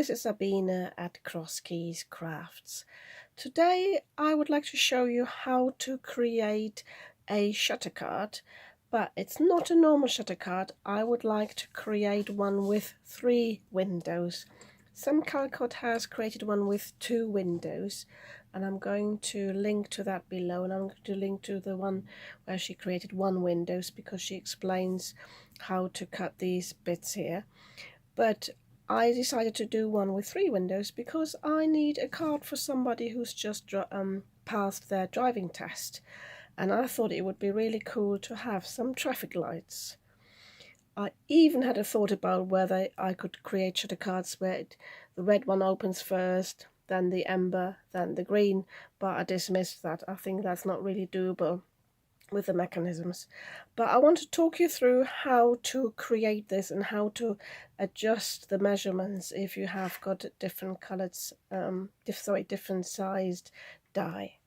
this is Sabine at Cross Keys Crafts. Today I would like to show you how to create a shutter card, but it's not a normal shutter card. I would like to create one with 3 windows. Some Calcott has created one with 2 windows, and I'm going to link to that below, and I'm going to link to the one where she created 1 windows because she explains how to cut these bits here. But I decided to do one with 3 windows because I need a card for somebody who's just passed their driving test, and I thought it would be really cool to have some traffic lights. I even had a thought about whether I could create shutter cards where the red one opens first, then the amber, then the green, but I dismissed that. I think that's not really doable with the mechanisms. But I want to talk you through how to create this and how to adjust the measurements if you have got different colored, different sized die.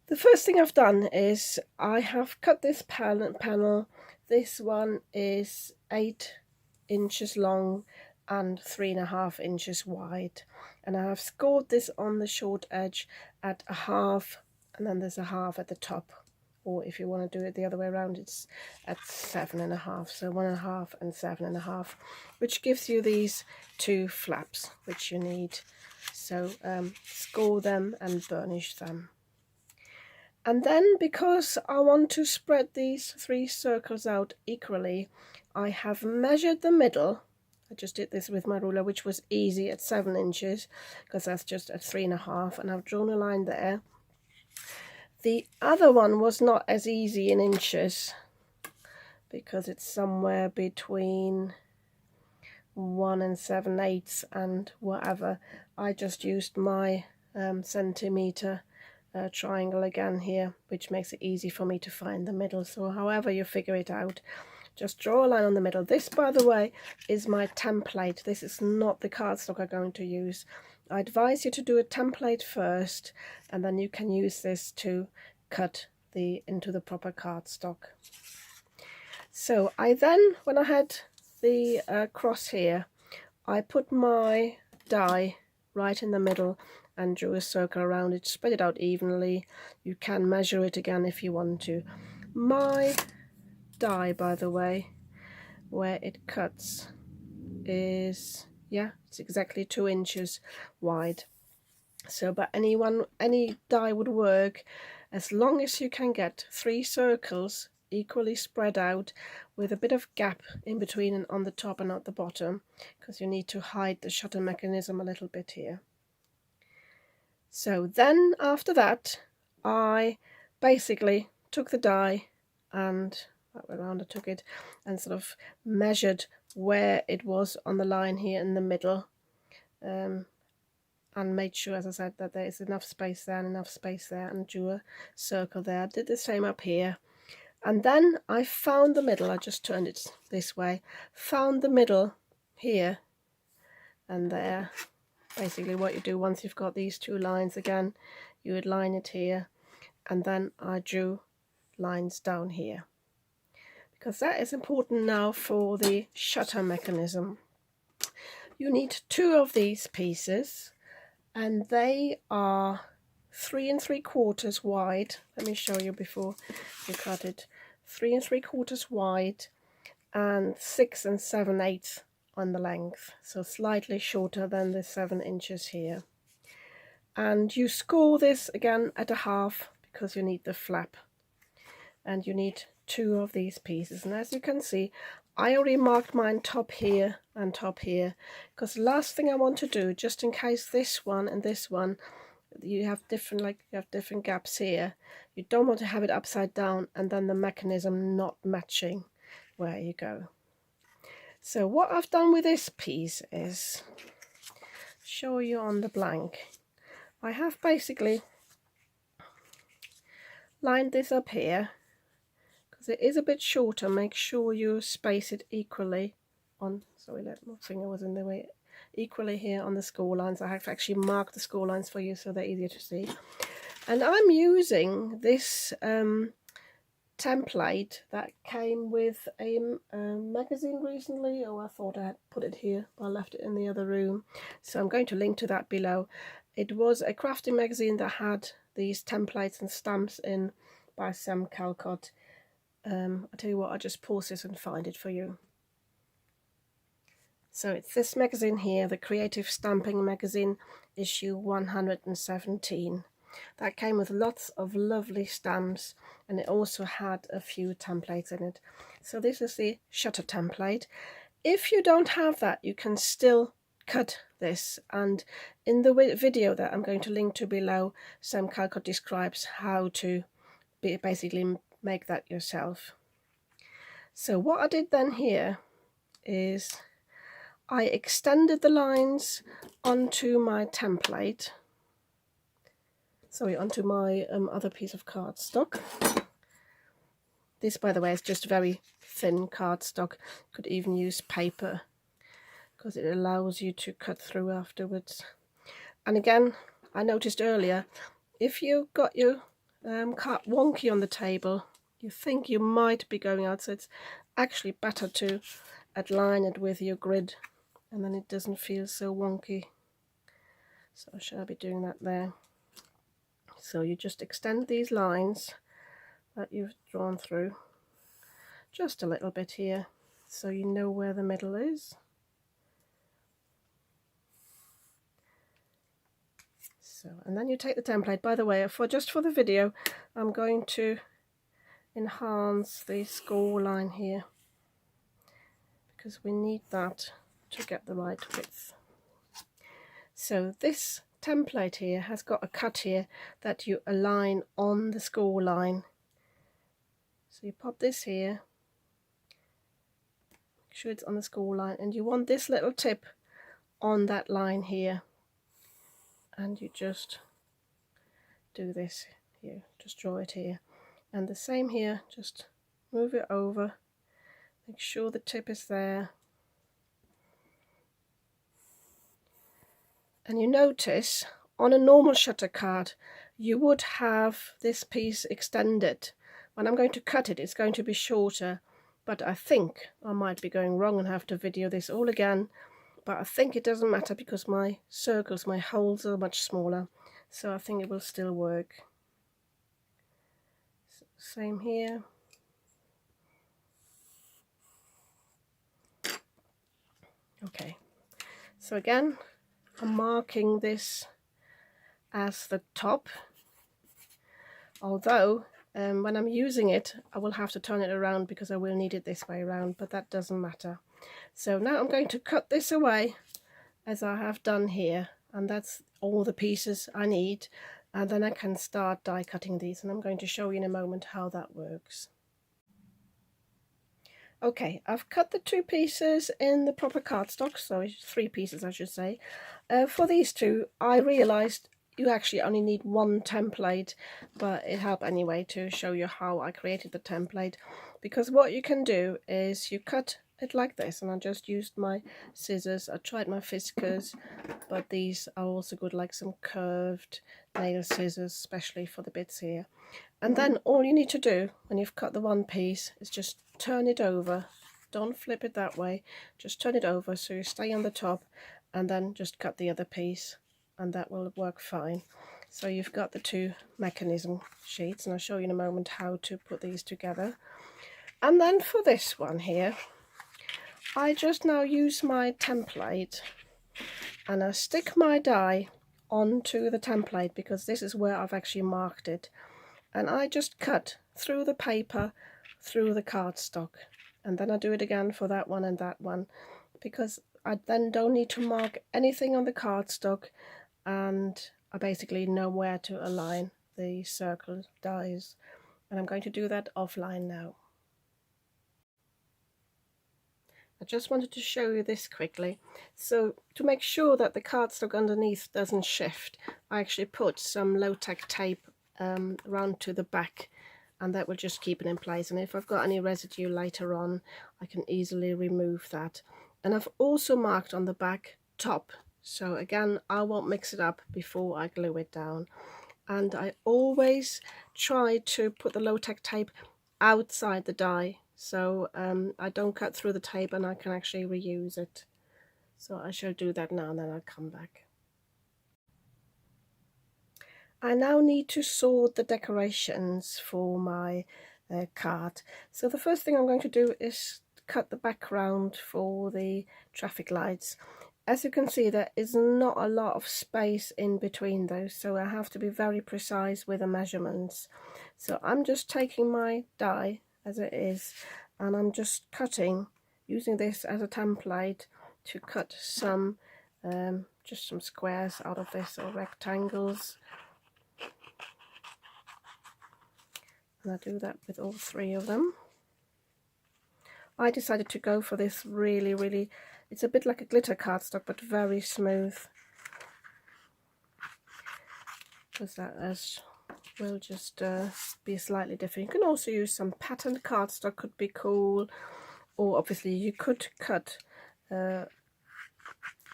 The first thing I've done is I have cut this panel. This one is 8 inches long and 3.5 inches wide, and I have scored this on the short edge at 1/2, and then there's a 1/2 at the top. Or if you want to do it the other way around, it's at 7.5, so 1.5 and 7.5, which gives you these 2 flaps which you need. So score them and burnish them. And then, because I want to spread these 3 circles out equally, I have measured the middle. I just did this with my ruler, which was easy, at 7 inches, because that's just at 3.5, and I've drawn a line there. The other one was not as easy in inches because it's somewhere between 1 and 7/8 and whatever. I just used my centimeter triangle again here, which makes it easy for me to find the middle. So however you figure it out, just draw a line on the middle. This, by the way, is my template. This is not the cardstock I'm going to use. I advise you to do a template first, and then you can use this to cut into the proper cardstock. So I then, when I had the cross here, I put my die right in the middle and drew a circle around it, spread it out evenly. You can measure it again if you want to. My die, by the way, where it cuts is, yeah, it's exactly 2 inches wide. So, but any die would work as long as you can get 3 circles equally spread out with a bit of gap in between and on the top and at the bottom, because you need to hide the shutter mechanism a little bit here. So then after that, I basically took the die and that way around, I took it and sort of measured where it was on the line here in the middle, and made sure, as I said, that there is enough space there and enough space there, and drew a circle there. I did the same up here, and then I found the middle. I just turned it this way, found the middle here and there. Basically what you do once you've got these 2 lines again, you would line it here, and then I drew lines down here, because that is important now for the shutter mechanism. You need 2 of these pieces, and they are 3 3/4 wide. Let me show you before you cut it. 3 3/4 wide and 6 7/8 on the length, so slightly shorter than the 7 inches here. And you score this again at 1/2 because you need the flap, and you need 2 of these pieces. And as you can see, I already marked mine top here and top here, because the last thing I want to do, just in case this one and this one, you have different gaps here, you don't want to have it upside down and then the mechanism not matching where you go. So what I've done with this piece is show you on the blank. I have basically lined this up here because it is a bit shorter. Make sure you space it equally on, sorry, my finger was in the way, equally here on the score lines. I have actually marked the score lines for you so they're easier to see. And I'm using this template that came with a magazine recently. Oh, I thought I had put it here, but I left it in the other room, so I'm going to link to that below. It was a crafting magazine that had these templates and stamps in by Sam Calcott. I'll tell you what, I'll just pause this and find it for you. So it's this magazine here, the Creative Stamping Magazine, issue 117. That came with lots of lovely stamps, and it also had a few templates in it. So this is the shutter template. If you don't have that, you can still cut this, and in the video that I'm going to link to below, Sam Calcott describes how to basically make that yourself. So what I did then here is I extended the lines onto my template, onto my other piece of cardstock. This, by the way, is just very thin cardstock. You could even use paper because it allows you to cut through afterwards. And again, I noticed earlier, if you've got your card wonky on the table, you think you might be going out, so it's actually better to align it with your grid, and then it doesn't feel so wonky. So I shall be doing that there. So you just extend these lines that you've drawn through just a little bit here, so you know where the middle is. So, and then you take the template. By the way, just for the video, I'm going to enhance the score line here because we need that to get the right width. So this template here has got a cut here that you align on the score line. So you pop this here, make sure it's on the score line, and you want this little tip on that line here, and you just do this here, just draw it here, and the same here, just move it over, make sure the tip is there. And you notice on a normal shutter card you would have this piece extended. When I'm going to cut it, it's going to be shorter, but I think I might be going wrong and have to video this all again, but I think it doesn't matter because my circles, my holes are much smaller, so I think it will still work. Same here. Okay, so again, I'm marking this as the top, although when I'm using it I will have to turn it around because I will need it this way around, but that doesn't matter. So now I'm going to cut this away as I have done here, and that's all the pieces I need, and then I can start die cutting these, and I'm going to show you in a moment how that works. Okay, I've cut the two pieces in the proper cardstock, so 3 pieces I should say. For these two, I realised you actually only need one template, but it helped anyway to show you how I created the template, because what you can do is you cut it like this, and I just used my scissors. I tried my Fiskars, but these are also good, like some curved nail scissors, especially for the bits here. And then all you need to do when you've cut the one piece is just turn it over. Don't flip it that way, just turn it over so you stay on the top, and then just cut the other piece, and that will work fine. So you've got the 2 mechanism sheets, and I'll show you in a moment how to put these together. And then for this one here, I just now use my template and I stick my die onto the template, because this is where I've actually marked it, and I just cut through the paper, through the cardstock, and then I do it again for that one and that one, because I then don't need to mark anything on the cardstock, and I basically know where to align the circle dies, and I'm going to do that offline now. I just wanted to show you this quickly. So to make sure that the cardstock underneath doesn't shift, I actually put some low-tack tape around to the back, and that will just keep it in place, and if I've got any residue later on I can easily remove that. And I've also marked on the back top, so again I won't mix it up before I glue it down. And I always try to put the low-tack tape outside the die, so I don't cut through the tape and I can actually reuse it. So I shall do that now and then I'll come back. I now need to sort the decorations for my card. So the first thing I'm going to do is cut the background for the traffic lights. As you can see, there is not a lot of space in between those, so I have to be very precise with the measurements. So I'm just taking my die as it is, and I'm just cutting, using this as a template to cut some, just some squares out of this, or rectangles. And I do that with all 3 of them. I decided to go for this really, it's a bit like a glitter cardstock, but very smooth, because that will just be slightly different. You can also use some patterned cardstock, could be cool, or obviously you could cut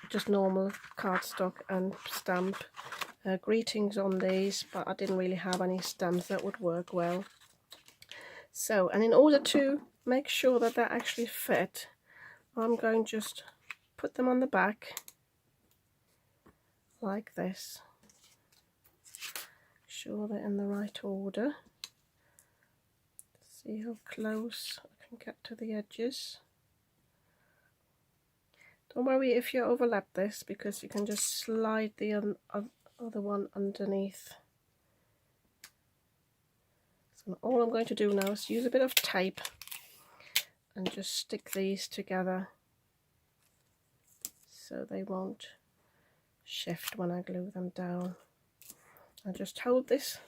just normal cardstock and stamp greetings on these, but I didn't really have any stamps that would work well. So, and in order to make sure that that actually fit, I'm going to just put them on the back like this. Sure they're in the right order. See how close I can get to the edges. Don't worry if you overlap this, because you can just slide the other one underneath. So all I'm going to do now is use a bit of tape and just stick these together so they won't shift when I glue them down. I just hold this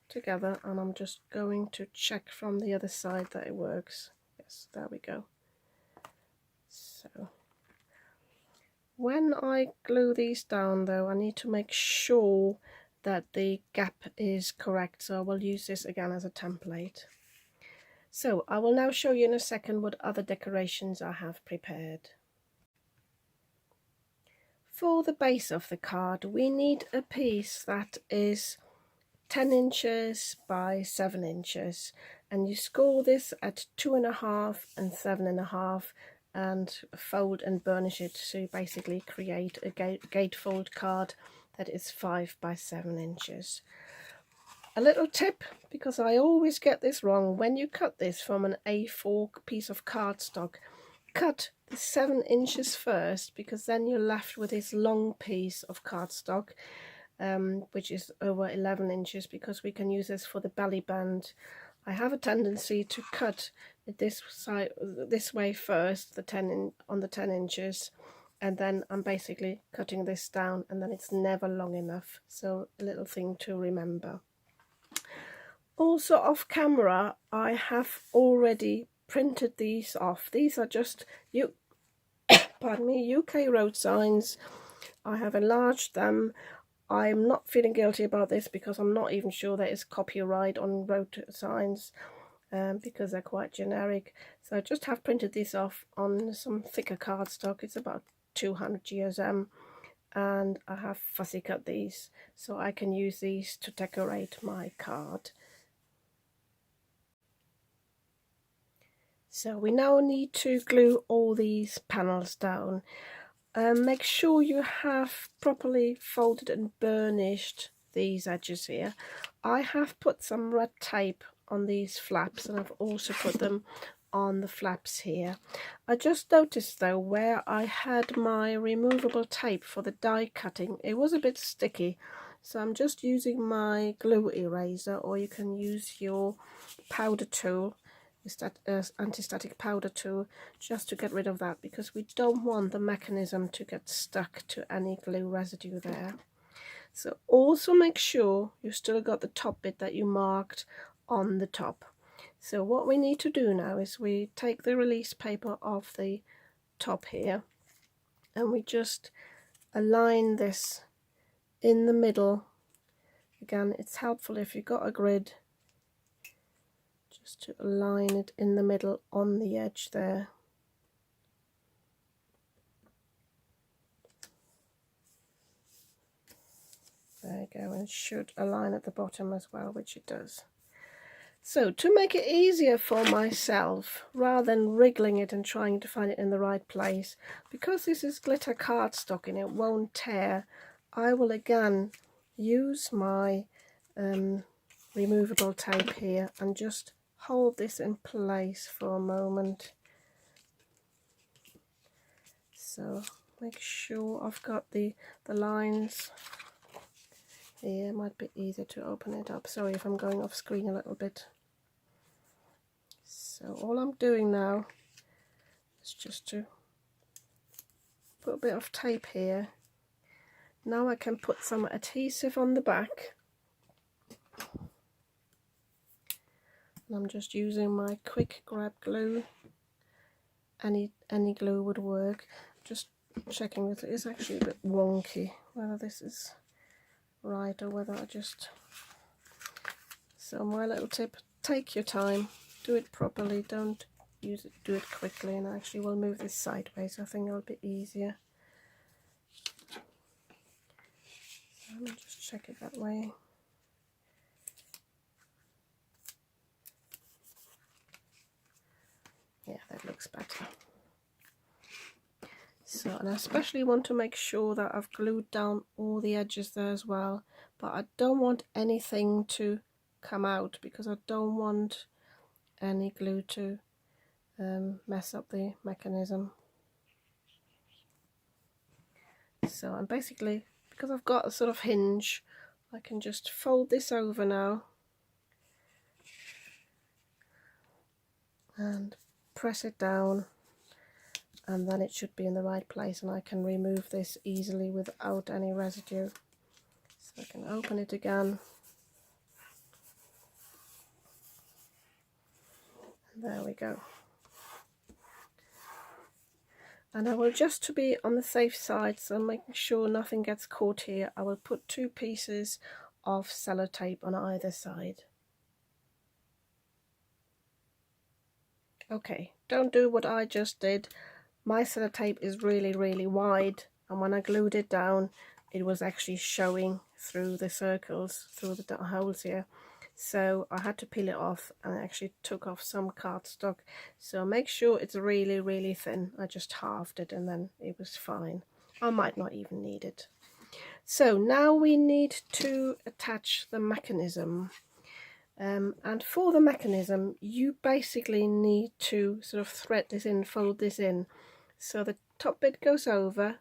together and I'm just going to check from the other side that it works. Yes, there we go. So when I glue these down though, I need to make sure that the gap is correct, so I will use this again as a template. So I will now show you in a second what other decorations I have prepared. For the base of the card, we need a piece that is 10 inches by 7 inches, and you score this at 2.5 and 7.5 and fold and burnish it to basically create a gatefold card that is 5 by 7 inches. A little tip, because I always get this wrong, when you cut this from an A4 piece of cardstock, cut the 7 inches first, because then you're left with this long piece of cardstock, which is over 11 inches, because we can use this for the belly band. I have a tendency to cut it this way first, on the 10 inches, and then I'm basically cutting this down, and then it's never long enough. So a little thing to remember. Also off camera, I have already printed these off. These are just pardon me, UK road signs. I have enlarged them. I'm not feeling guilty about this because I'm not even sure there is copyright on road signs, because they're quite generic. So I just have printed these off on some thicker cardstock. It's about 200 GSM, and I have fussy cut these so I can use these to decorate my card. So we now need to glue all these panels down. Make sure you have properly folded and burnished these edges here. I have put some red tape on these flaps, and I've also put them on the flaps here. I just noticed though, where I had my removable tape for the die cutting, it was a bit sticky, so I'm just using my glue eraser, or you can use your powder tool, anti-static powder tool, just to get rid of that, because we don't want the mechanism to get stuck to any glue residue there. So also make sure you still got the top bit that you marked on the top. So what we need to do now is we take the release paper off the top here, and we just align this in the middle. Again, it's helpful if you've got a grid, just to align it in the middle on the edge there. There you go, and it should align at the bottom as well, which it does. So to make it easier for myself, rather than wriggling it and trying to find it in the right place, because this is glitter cardstock and it won't tear, I will again use my removable tape here and just hold this in place for a moment. So make sure I've got the lines here. It might be easier to open it up. Sorry if I'm going off screen a little bit. So all I'm doing now is just to put a bit of tape here. Now I can put some adhesive on the back. And I'm just using my quick grab glue. Any glue would work. Just checking that it is actually a bit wonky, whether this is right or whether I just... So my little tip, take your time, do it properly, don't do it quickly, and actually we'll move this sideways. I think it'll be easier. So let me just check it that way. Yeah, that looks better. So, and I especially want to make sure that I've glued down all the edges there as well, but I don't want anything to come out because I don't want any glue to mess up the mechanism. So I'm basically, because I've got a sort of hinge, I can just fold this over now and press it down, and then it should be in the right place and I can remove this easily without any residue. So I can open it again. And there we go. And I will, just to be on the safe side, so making sure nothing gets caught here, I will put 2 pieces of sellotape on either side. Okay, don't do what I just did. My sellotape is really wide, and when I glued it down it was actually showing through the circles, through the holes here. So I had to peel it off, and I actually took off some cardstock. So make sure it's really thin. I just halved it and then it was fine. I might not even need it. So now we need to attach the mechanism. And for the mechanism you basically need to sort of thread this in, fold this in. So the top bit goes over,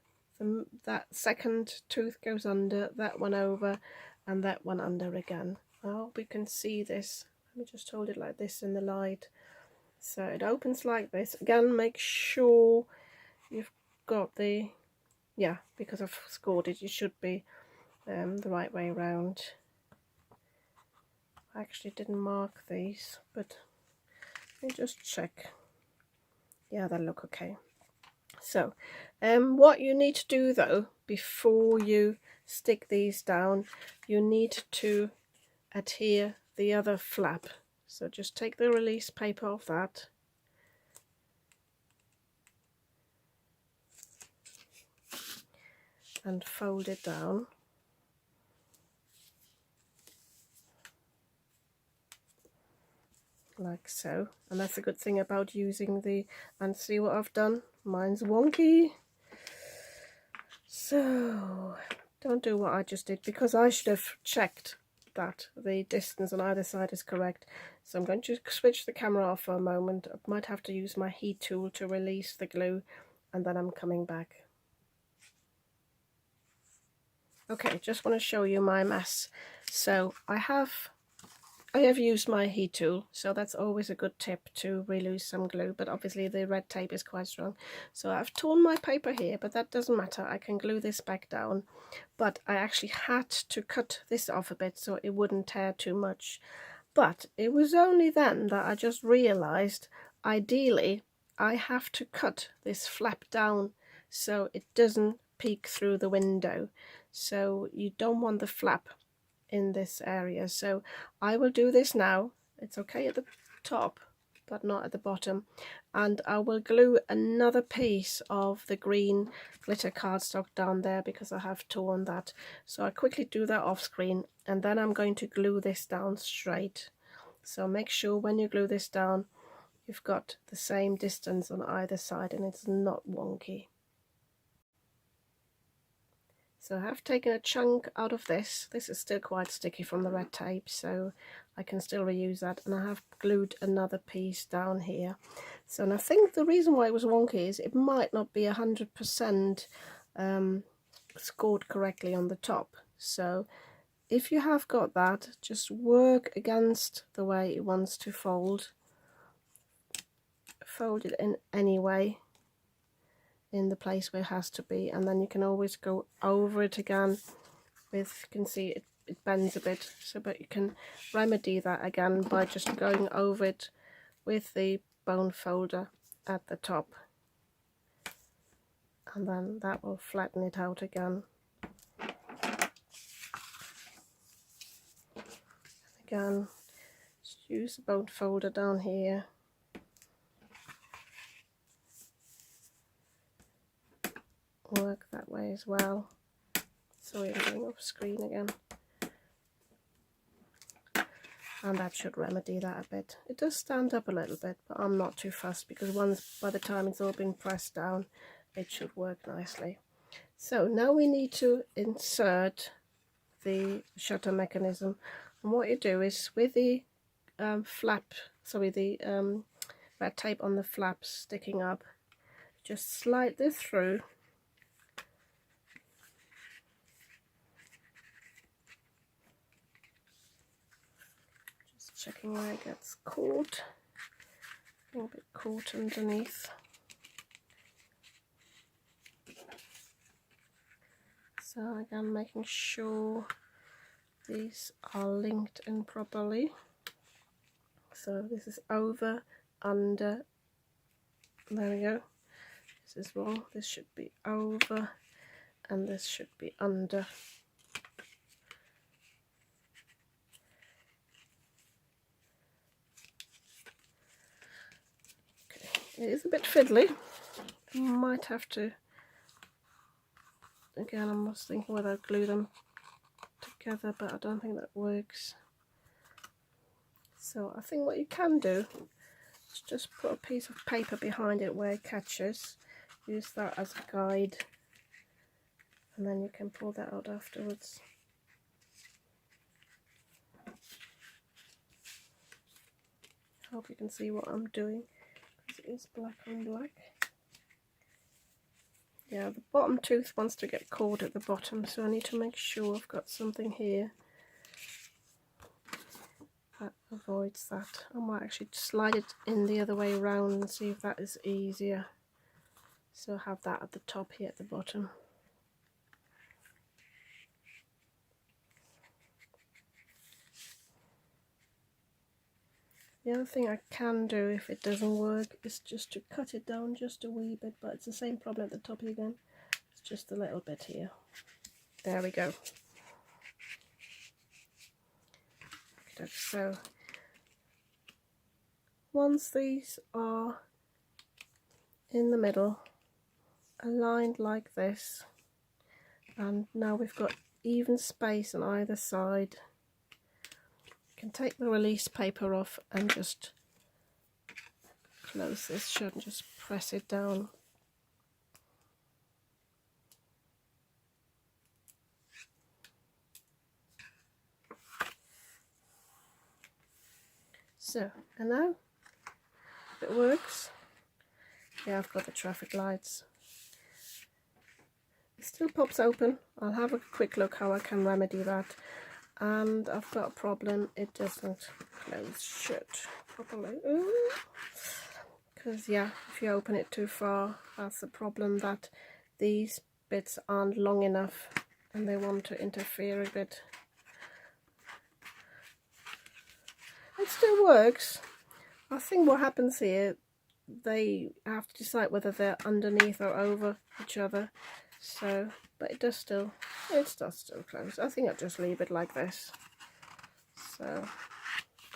that second tooth goes under, that one over, and that one under again. I hope you can see this. Let me just hold it like this in the light. So it opens like this. Again, make sure you've got the, yeah, because I've scored it, it should be the right way around. I actually didn't mark these, but let me just check. Yeah, they look okay. So what you need to do though, before you stick these down, you need to adhere the other flap. So just take the release paper off that, and fold it down like so. And that's a good thing about using the, and see what I've done, mine's wonky. So don't do what I just did, because I should have checked that the distance on either side is correct. So I'm going to switch the camera off for a moment. I might have to use my heat tool to release the glue, and then I'm coming back. Okay, just want to show you my mess. So I have used my heat tool, so that's always a good tip to release some glue, but obviously the red tape is quite strong. So I've torn my paper here, but that doesn't matter, I can glue this back down. But I actually had to cut this off a bit so it wouldn't tear too much. But it was only then that I just realized, ideally I have to cut this flap down so it doesn't peek through the window. So you don't want the flap in this area. So I will do this now. It's okay at the top but not at the bottom, and I will glue another piece of the green glitter cardstock down there because I have torn that. So I quickly do that off screen, and then I'm going to glue this down straight. So make sure when you glue this down you've got the same distance on either side and it's not wonky. So I have taken a chunk out of this. This is still quite sticky from the red tape, so I can still reuse that. And I have glued another piece down here. So, and I think the reason why it was wonky is it might not be 100% scored correctly on the top. So if you have got that, just work against the way it wants to fold. Fold it in any way, in the place where it has to be, and then you can always go over it again with, you can see it bends a bit, so but you can remedy that again by just going over it with the bone folder at the top, and then that will flatten it out again. Again, just use the bone folder down here. Work that way as well. Sorry, I'm going off screen again. And that should remedy that a bit. It does stand up a little bit, but I'm not too fussed because by the time it's all been pressed down, it should work nicely. So now we need to insert the shutter mechanism. And what you do is with the red tape on the flaps sticking up, just slide this through. Checking where it gets caught. A little bit caught underneath. So again, making sure these are linked in properly. So this is over, under. There we go. This is wrong. This should be over, and this should be under. It is a bit fiddly. I might have to, again, I was thinking whether I'd glue them together, but I don't think that works. So I think what you can do is just put a piece of paper behind it where it catches. Use that as a guide, and then you can pull that out afterwards. I hope you can see what I'm doing. It is black on black. Yeah, the bottom tooth wants to get caught at the bottom, so I need to make sure I've got something here that avoids that. I might actually slide it in the other way around and see if that is easier. So I have that at the top here at the bottom. The other thing I can do if it doesn't work is just to cut it down just a wee bit, but it's the same problem at the top again. It's just a little bit here. There we go. So once these are in the middle, aligned like this, and now we've got even space on either side, can take the release paper off and just close this shut and just press it down. So, and now if it works, yeah, I've got the traffic lights. It still pops open. I'll have a quick look how I can remedy that. And I've got a problem, it doesn't close shut properly. Because yeah, if you open it too far, that's the problem, that these bits aren't long enough and they want to interfere a bit. It still works. I think what happens here, they have to decide whether they're underneath or over each other. So, but it does still close. I think I'll just leave it like this. So,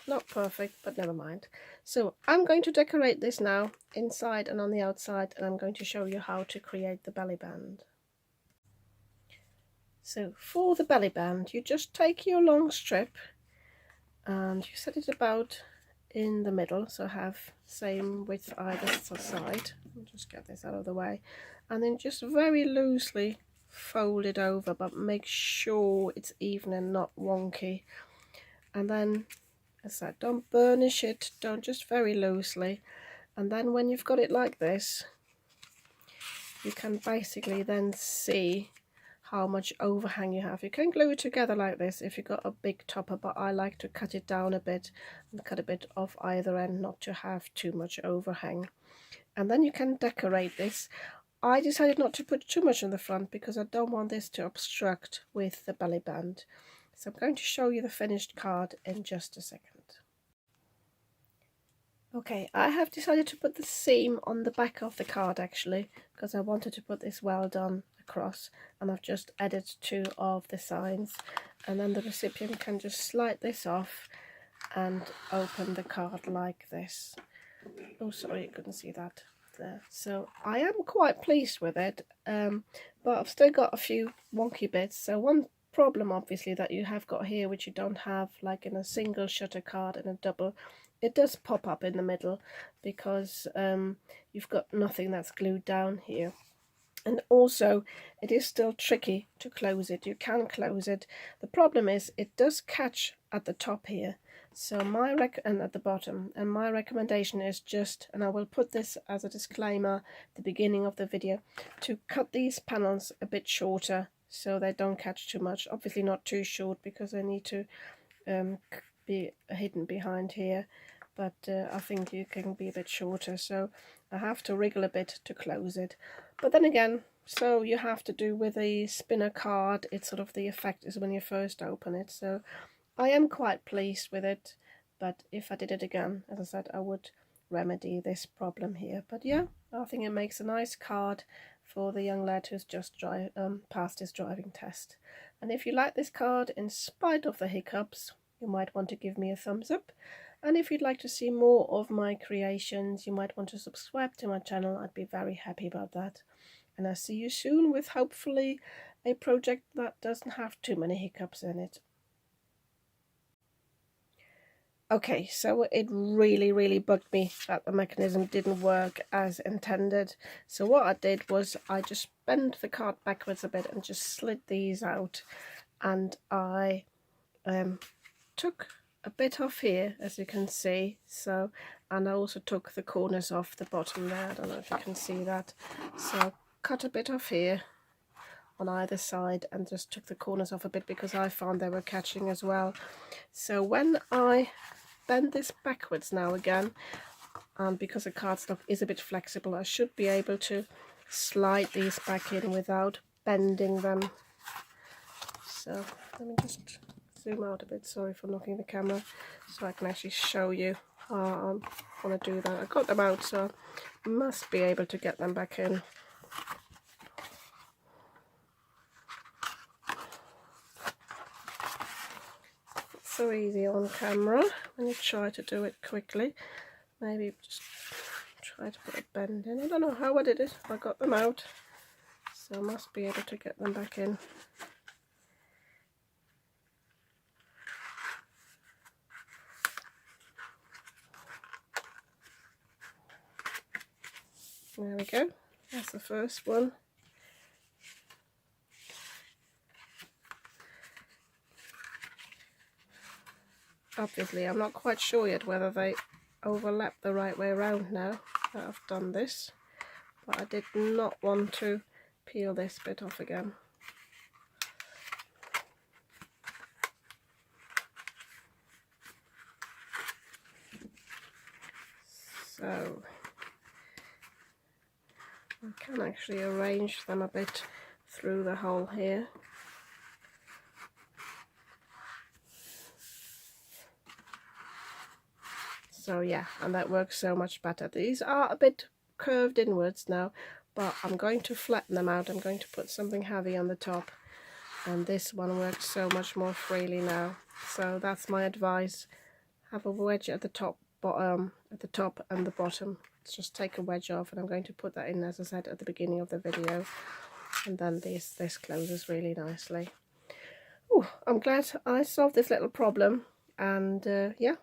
not perfect, but never mind. So, I'm going to decorate this now, inside and on the outside, and I'm going to show you how to create the belly band. So, for the belly band, you just take your long strip and you set it about in the middle, so have same width either side. I'll just get this out of the way, and then just very loosely fold it over, but make sure it's even and not wonky. And then, as I said, don't burnish it, don't, just very loosely. And then when you've got it like this, you can basically then see how much overhang you have. You can glue it together like this if you've got a big topper, but I like to cut it down a bit and cut a bit off either end, not to have too much overhang. And then you can decorate this. I decided not to put too much on the front because I don't want this to obstruct with the belly band. So I'm going to show you the finished card in just a second. Okay, I have decided to put the seam on the back of the card actually, because I wanted to put this well done across, and I've just added 2 of the signs, and then the recipient can just slide this off and open the card like this. Oh, sorry, you couldn't see that there. So I am quite pleased with it, but I've still got a few wonky bits. So one problem obviously that you have got here, which you don't have like in a single shutter card and a double, it does pop up in the middle because you've got nothing that's glued down here. And also it is still tricky to close it. You can close it. The problem is it does catch at the top here, so and at the bottom, and my recommendation is just, and I will put this as a disclaimer at the beginning of the video, to cut these panels a bit shorter so they don't catch too much. Obviously not too short because they need to be hidden behind here, but I think you can be a bit shorter, so I have to wriggle a bit to close it. But then again, so you have to do with a spinner card, it's sort of the effect is when you first open it. So I am quite pleased with it, but if I did it again, as I said, I would remedy this problem here. But yeah, I think it makes a nice card for the young lad who's just passed his driving test. And if you like this card, in spite of the hiccups, you might want to give me a thumbs up. And if you'd like to see more of my creations, you might want to subscribe to my channel. I'd be very happy about that. And I'll see you soon with hopefully a project that doesn't have too many hiccups in it. Okay, so it really bugged me that the mechanism didn't work as intended. So what I did was I just bent the card backwards a bit and just slid these out, and I took a bit off here, as you can see. So, and I also took the corners off the bottom there. I don't know if you can see that. So cut a bit off here on either side and just took the corners off a bit because I found they were catching as well. So when I bend this backwards now again, and because the cardstock is a bit flexible, I should be able to slide these back in without bending them. So let me just zoom out a bit, sorry for knocking the camera, so I can actually show you how I want to do that. I got them out, so I must be able to get them back in. It's so easy on camera when you try to do it quickly. Maybe just try to put a bend in. I don't know how I did it. I got them out, so I must be able to get them back in. There we go, that's the first one. Obviously I'm not quite sure yet whether they overlap the right way around now that I've done this, but I did not want to peel this bit off again. So I can actually arrange them a bit through the hole here. So yeah, and that works so much better. These are a bit curved inwards now, but I'm going to flatten them out. I'm going to put something heavy on the top, and this one works so much more freely now. So that's my advice. Have a wedge at the top, and the bottom. Just take a wedge off, and I'm going to put that in, as I said at the beginning of the video, and then this closes really nicely. Ooh, I'm glad I solved this little problem, and yeah,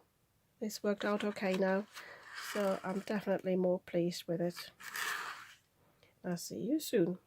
it's worked out okay now, so I'm definitely more pleased with it. I'll see you soon.